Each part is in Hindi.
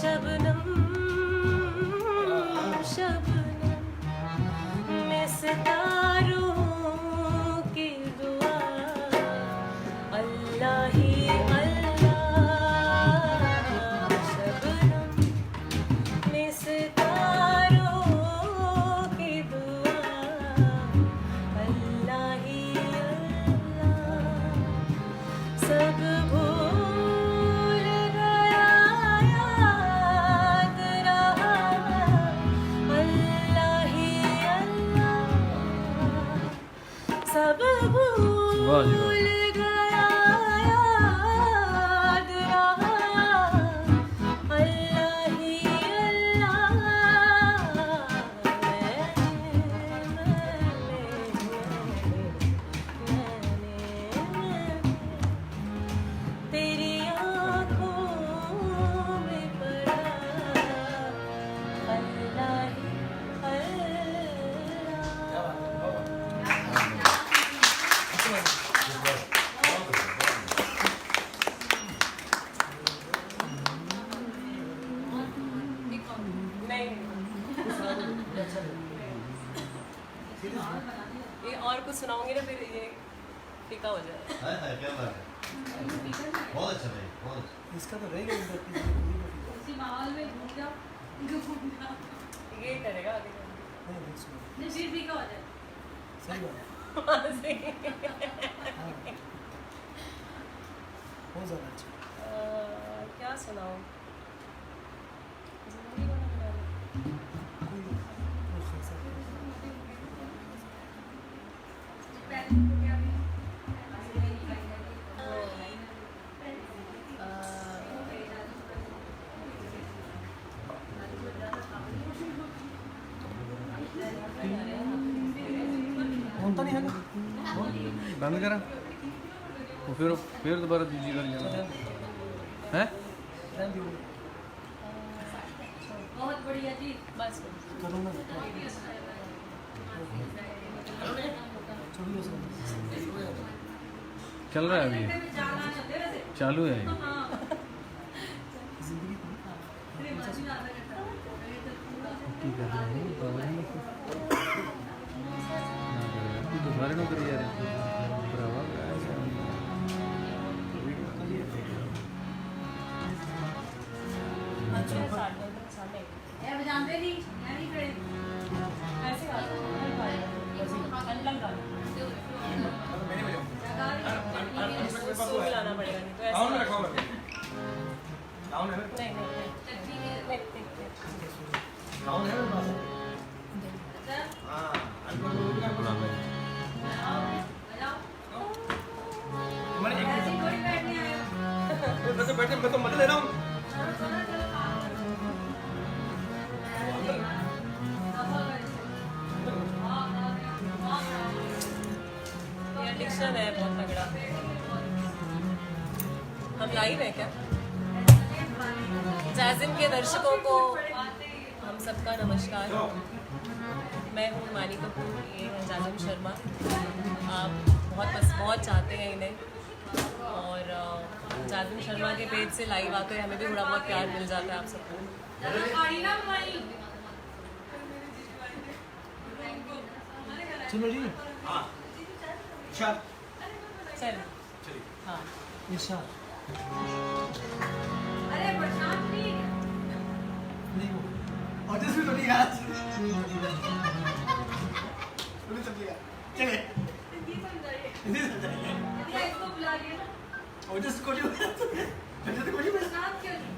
शबनम शबनम में सितारों की दुआ अल्लाह ही अल्लाह शबनम में सितारों की दुआ अल्लाह ही अल्लाह सब भूल गया याद रहा अल्लाह ही अल्लाह सब भूल गया याद रहा अल्लाह ही तेरी आँखों में पड़ा अल्लाह ही ये और कुछ सुनाऊंगी ना फिर ये फीका हो जाए। क्या बात है, बहुत अच्छा भाई, बहुत अच्छा। इसका तो रहेगा उसी माहौल में घूम जाओ ये करेगा आगे नहीं फिर भी का हो जाए सही बात बहुत ज़्यादा अच्छा क्या सुनाऊं जिंदगी बना बना रही। कोई खासा होता नहीं है ना बंद करा वो फिर दोबारा दूसरी कर जाना है। बहुत बढ़िया जी बस करो ना चल रहा है अभी ये? चालू है ये? की कर रहा है तू दोबारा ना कर यार bravo जानते नहीं मैं नहीं खड़े ऐसे अलग गाना उसको मिलाना पड़ेगा नहीं तो ऐसे नहीं मैं तो मजे ले रहा हूँ। ये एडिक्शन है बहुत तगड़ा। हम लाइव है क्या? जाजिम के दर्शकों को हम सबका नमस्कार। मैं हूँ मानी कपूर, ये है जाजिम शर्मा। आप बहुत चाहते हैं इन्हें और जाजिम शर्मा के पेज से लाइव आते हैं, हमें भी थोड़ा बहुत प्यार मिल जाता है आप सबको। चलो जी चल हाँ इरशाद अरे प्रशांत नहीं नहीं वो और जिसमें तो नहीं आज उन्हें समझेगा चले ये समझाइए इन्हें समझाइए ये इसको बुला लिया ना और जिसको नहीं होता तो कोई प्रशांत क्यों नहीं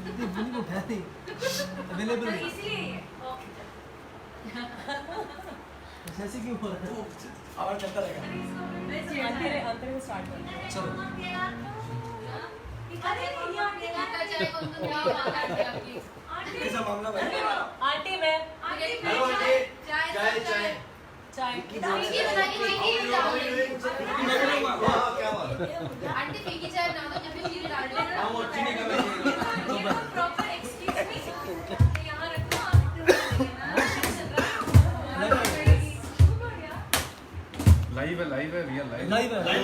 नहीं नहीं वो है नहीं अवेलेबल तो नहीं इसलिए ऐसे क्यों हो रहा है आवाज चलता रहेगा अंतर में स्टार्ट करते हैं। चलो अरे ऐसा मामला भाई आंटी मैं हेलो आंटी चाय चाय चाय क्या बात आंटी फीकी चाय ना तो जब भी चीनी डाल देना हाँ वो चीनी का मैं प्रॉपर एक्सक्यूज मी यहाँ रखो आप लाइव है रियल लाइव लाइव है लाइव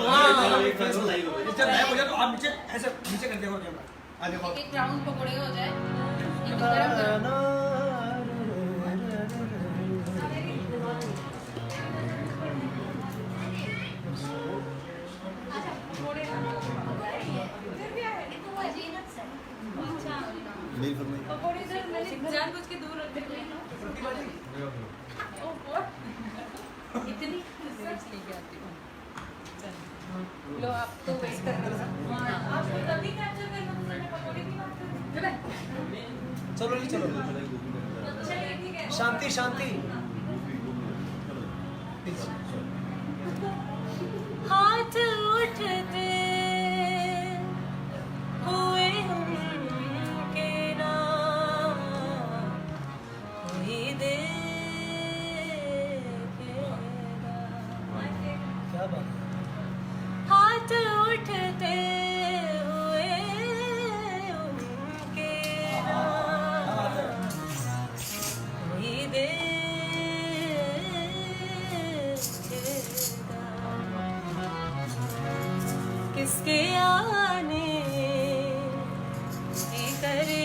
लाइव जब मैं हो जाए तो आप नीचे ऐसे नीचे कर देखो कैमरा एक राउंड पकोड़े हो जाए एक गरम गरम नहीं फरमाई पकोड़े इधर मैंने जानबूझ के दूर रखे थे इतनी लेके आती हूँ लो आप तो वेट कर रहे हो आप तभी कैप्चर करना मैंने पकोड़े की बात कर चलो नहीं चलो चलिए ठीक है शांति शांति हाथ उठते हुए उनके नाम कोई देखेगा। क्या बात है हाथ उठते हुए उनके नाम कोई देखेगा। किसके आने की करे